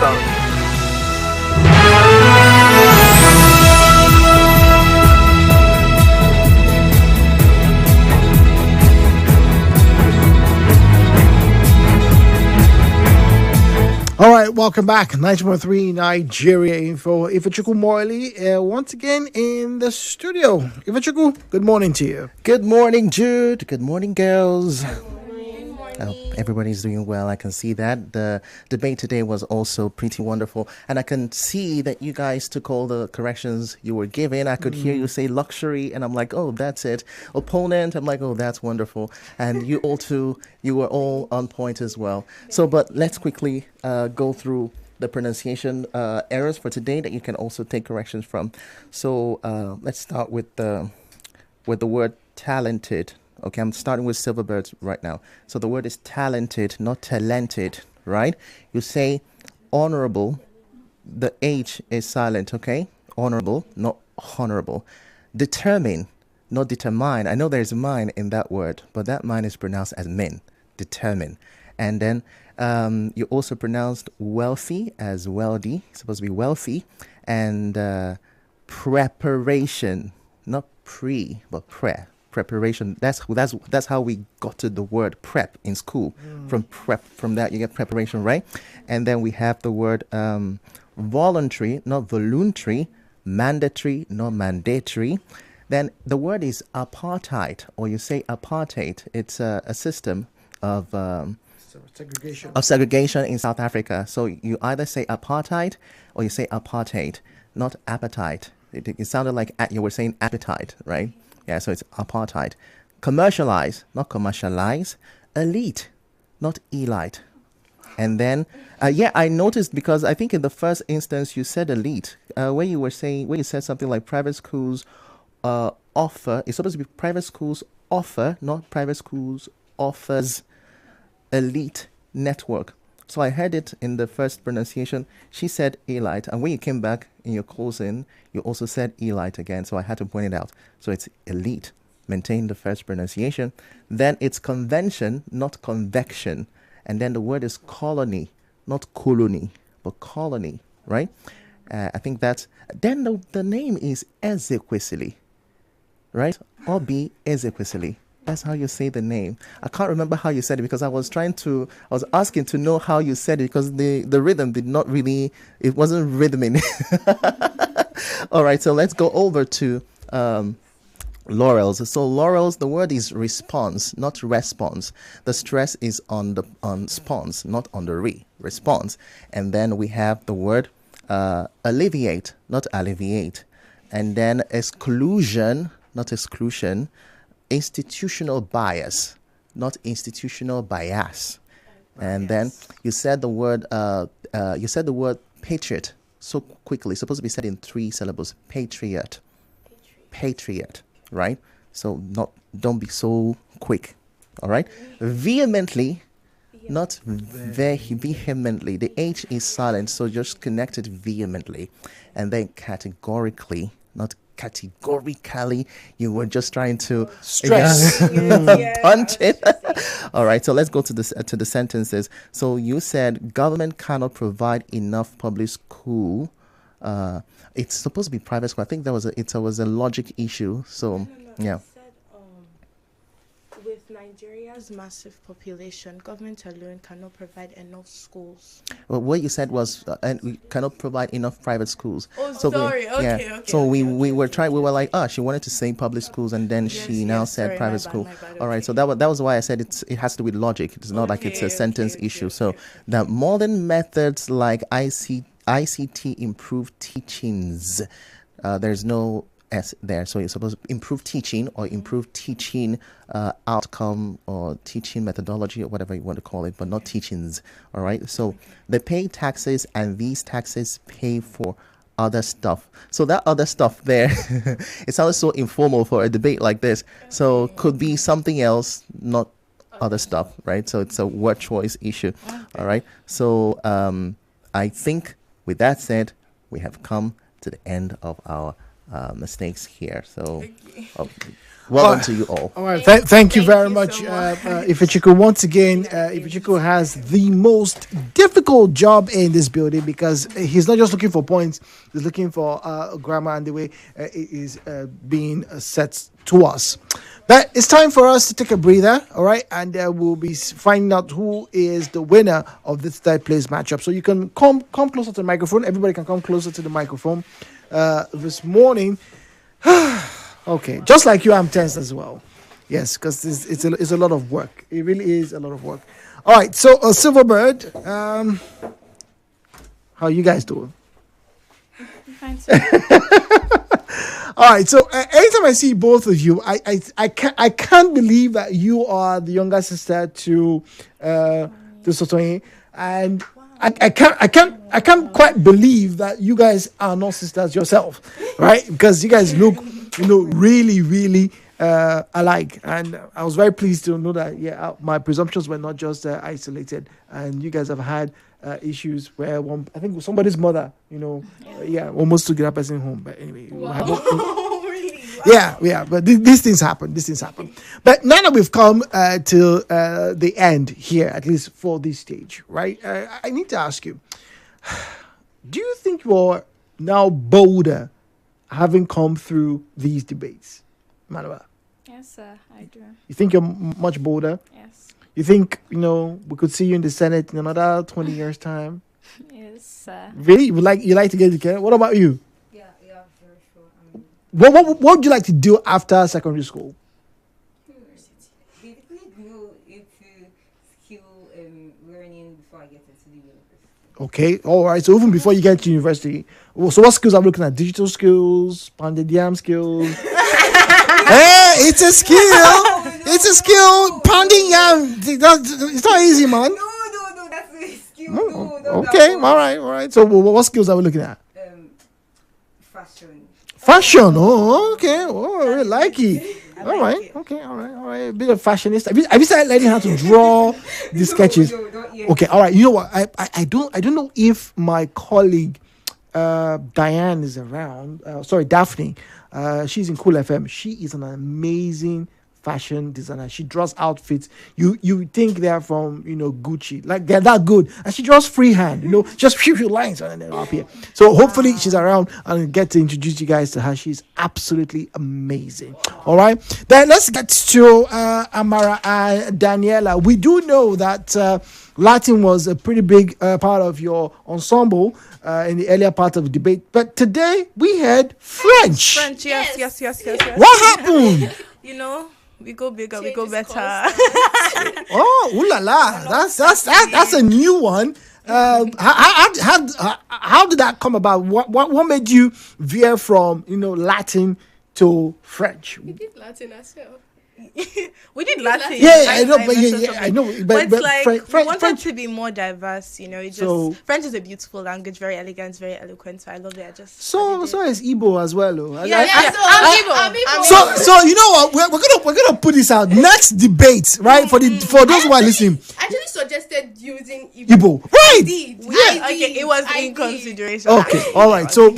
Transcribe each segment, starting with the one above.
All right, welcome back. 9.3 Nigeria Info. Ifechukwu Morley, once again in the studio. Ifechukwu, good morning to you. Good morning, Jude. Good morning, girls. Everybody's doing well. I can see that. The debate today was also pretty wonderful. And I can see that you guys took all the corrections you were given. I could hear you say luxury, and I'm like, oh, that's it. Opponent, I'm like, oh, that's wonderful. And you all too, you were all on point as well. So, but let's quickly go through the pronunciation errors for today that you can also take corrections from. So let's start with the word talented. Okay, I'm starting with Silverbirds right now. So the word is talented, not talented, right? You say honorable. The H is silent, okay? Honorable, not honorable. Determine, not determine. I know there's mine in that word, but that mine is pronounced as min. Determine. And then you also pronounced wealthy as wealthy. It's supposed to be wealthy. And preparation, not pre, but preparation. That's how we got to the word prep in school. From that you get preparation, right? And then we have the word voluntary, not voluntary, mandatory, not mandatory. Then the word is apartheid, or you say apartheid. It's a system of segregation in South Africa. So you either say apartheid or you say apartheid, not appetite. It sounded like you were saying appetite, right? Yeah, so it's apartheid. Commercialize, not commercialize. Elite, not elite. And then, I noticed, because I think in the first instance you said elite, where you said something like private schools offer. It's supposed to be private schools offer, not private schools offers elite network. So I heard it in the first pronunciation. She said elite, and when you came back in your closing, you also said elite again. So I had to point it out. So it's elite. Maintain the first pronunciation. Then it's convention, not convection. And then the word is colony, not colony, but colony, right? I think that's... Then the name is Ezequisili, right? Or be Ezequisili. That's how you say the name. I can't remember how you said it because I was asking to know how you said it because the rhythm did not really, it wasn't rhythming. All right, so let's go over to Laurels. So Laurels, the word is response, not response. The stress is on spons, not on the response. And then we have the word alleviate, not alleviate. And then exclusion, not exclusion. Institutional bias, not institutional bias. And then you said the word patriot so quickly. It's supposed to be said in 3 syllables. Patriot, right? So don't be so quick. All right. Vehemently, not vehemently. The H is silent, so just connect it vehemently. And then categorically, not categorically. You were just trying to stress punch it. All right, so let's go to the sentences. So you said government cannot provide enough public school. It's supposed to be private school. I think it was a logic issue. So no. Yeah. With Nigeria's massive population, government alone cannot provide enough schools. Well, what you said was, and we cannot provide enough private schools. Oh, so sorry. Okay. So we were like, she wanted to say public schools, and then she now said private school. My bad, All right, so that was why I said it has to do with logic. It's not like it's a sentence issue. So the modern methods like ICT improve teachings. There's no S there, so you're supposed to improve teaching or improve teaching outcome or teaching methodology or whatever you want to call it, but not teachings. All right, so they pay taxes, and these taxes pay for other stuff. So that other stuff there, it sounds so informal for a debate like this. So could be something else, not other stuff, right? So it's a word choice issue. All right, so I think with that said, we have come to the end of our mistakes here. So Well done to you all. All right, thank you very you much, so much. Ifechukwu. Once again, Ifechukwu has the most difficult job in this building because he's not just looking for points; he's looking for grammar and the way it is being set to us. But it's time for us to take a breather, all right? And we'll be finding out who is the winner of this third place matchup. So you can come closer to the microphone. Everybody can come closer to the microphone. This morning, okay, just like you, I'm tense as well. Yes, because it's a lot of work. It really is a lot of work. All right, so Silverbird, how you guys doing? Fine. All right, so anytime I see both of you, I can't believe that you are the younger sister to Sotoye, and I can't quite believe that you guys are not sisters yourself, right? Because you guys look, really, really alike, and I was very pleased to know that my presumptions were not just isolated, and you guys have had issues where I think somebody's mother, almost took that person home. But anyway, Really? yeah. But these things happen. But now that we've come to the end here, at least for this stage, right? I need to ask you: do you think you're now bolder, having come through these debates, Emmanuella? Yes, sir, I do. You think you're much bolder? Yes. You think, we could see you in the Senate in another 20 years' time? Yes, sir. Really? You like to get educated? What about you? Yeah, very sure. What would you like to do after secondary school? University. Basically, do into skill learning before I get into the university. Okay, all right. So even before you get to university, so what skills are we looking at? Digital skills, pounded yam skills? Hey, it's a skill. It's a skill. Pounding yam. It's not easy, man. No, that's a skill. No, okay, all right. So what skills are we looking at? Fashion. Fashion. Oh, okay. Oh, I really like it. All right. Okay. All right. A bit of fashionista. Have you started learning how to draw the sketches? No, not yet. Okay. All right. You know what? I don't know if my colleague Diane is around. Daphne. She's in Cool FM. She is an amazing fashion designer. She draws outfits. You think they're from Gucci, like they're that good, and she draws freehand. Just few lines and then up here. So hopefully she's around and get to introduce you guys to her. She's absolutely amazing. All right, then let's get to Amara and Daniella. We do know that Latin was a pretty big part of your ensemble in the earlier part of the debate, but today we had French. French, yes. What happened? We go bigger, we go Changes better. Oh, ooh la la! That's a new one. How did that come about? What made you veer from Latin to French? We did Latin ourselves. We did Latin. Yeah, I know, I know. But it's like we wanted French. to be more diverse. French is a beautiful language, very elegant, very eloquent. So I love it. So is Igbo as well. Oh. I'm Igbo. So you know what? We're gonna put this out next debate, right? For those who are listening. Actually suggested using Igbo, right? It was in consideration. Okay, all right. So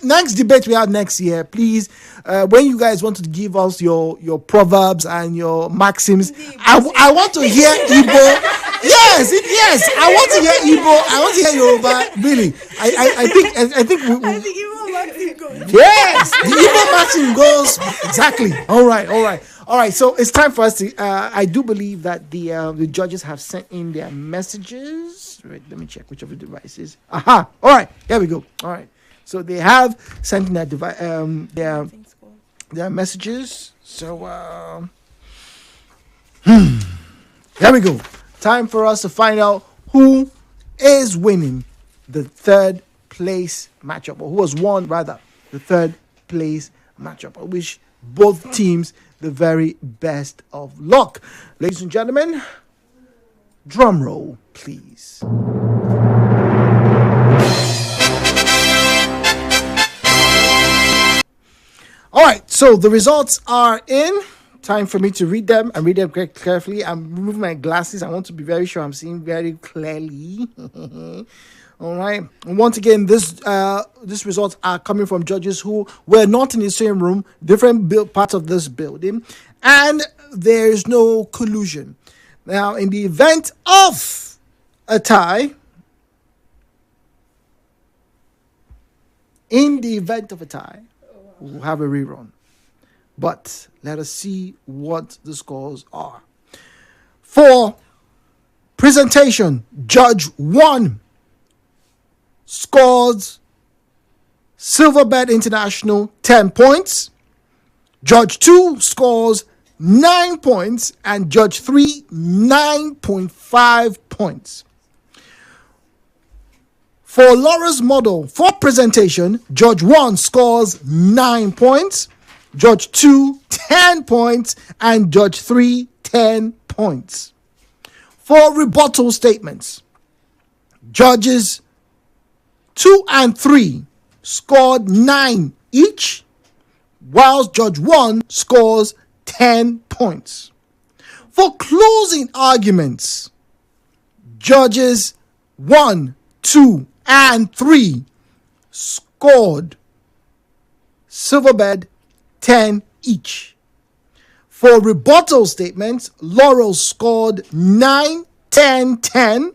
next debate we have next year, please. When you guys want to give us your proverbs and your maxims, I want to hear Igbo. Yes. I want to hear Igbo. I want to hear Yoruba. Really, I think we Igbo Maxim goes. yes, the Igbo Maxim goes exactly. All right. So it's time for us to. I do believe that the judges have sent in their messages. Wait, let me check which of the devices. Aha! All right, here we go. All right. So they have sent in their messages. So here we go. Time for us to find out who is winning the third place matchup, or who has won rather the third place matchup. I wish both teams the very best of luck. Ladies and gentlemen, drum roll, please. All right, so the results are in. Time for me to read them and read them very carefully. I'm removing my glasses. I want to be very sure I'm seeing very clearly. All right. And once again, this results are coming from judges who were not in the same room, different parts of this building, and there is no collusion. Now, in the event of a tie, we'll have a rerun. But let us see what the scores are. For presentation, Judge 1 scores Silverbed International 10 points. Judge 2 scores 9 points. And Judge 3, 9.5 points. For Laura's model, for presentation, Judge 1 scores 9 points. Judge 2, 10 points. And Judge 3, 10 points. For rebuttal statements, Judges 2 and 3 scored 9 each, whilst Judge 1 scores 10 points. For closing arguments, Judges 1, 2, and 3 scored Silverbed 10 each. For rebuttal statements, Laurels scored 9, 10, 10,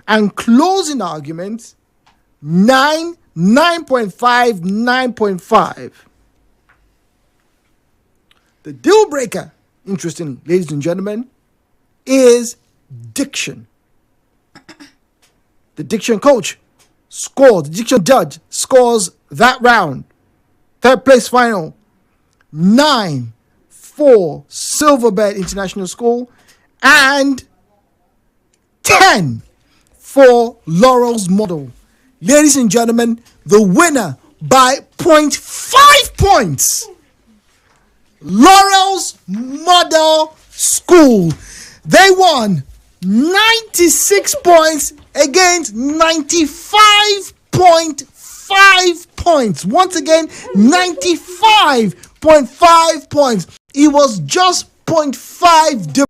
and closing arguments 9, 9.5, 9.5. The deal breaker, interestingly, ladies and gentlemen, is diction. The diction coach the diction judge scores that round. Third place final, 9 for Silverbed International School and 10 for Laurels Model. Ladies and gentlemen, the winner by 0.5 points, Laurels Model School. They won 96 points against 95.5 points. Once again, 95.5 points. It was just 0.5 difference.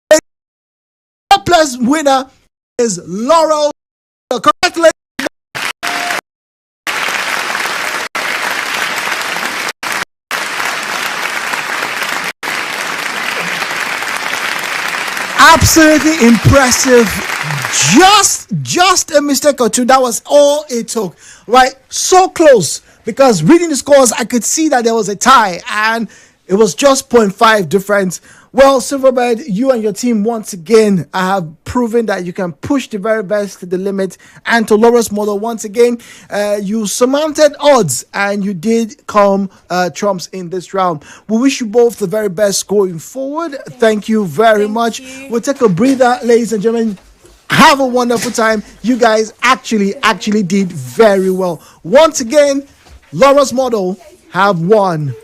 The plus winner is Laurel. Congratulations. Absolutely impressive. Just a mistake or two. That was all it took. Right? So close. Because reading the scores, I could see that there was a tie. And it was just 0.5 difference. Well, Silverbed, you and your team once again have proven that you can push the very best to the limit. And to Laura's model, once again, you surmounted odds and you did come trumps in this round. We wish you both the very best going forward. Thank you very much. We'll take a breather, ladies and gentlemen. Have a wonderful time. You guys actually did very well. Once again, Laura's model have won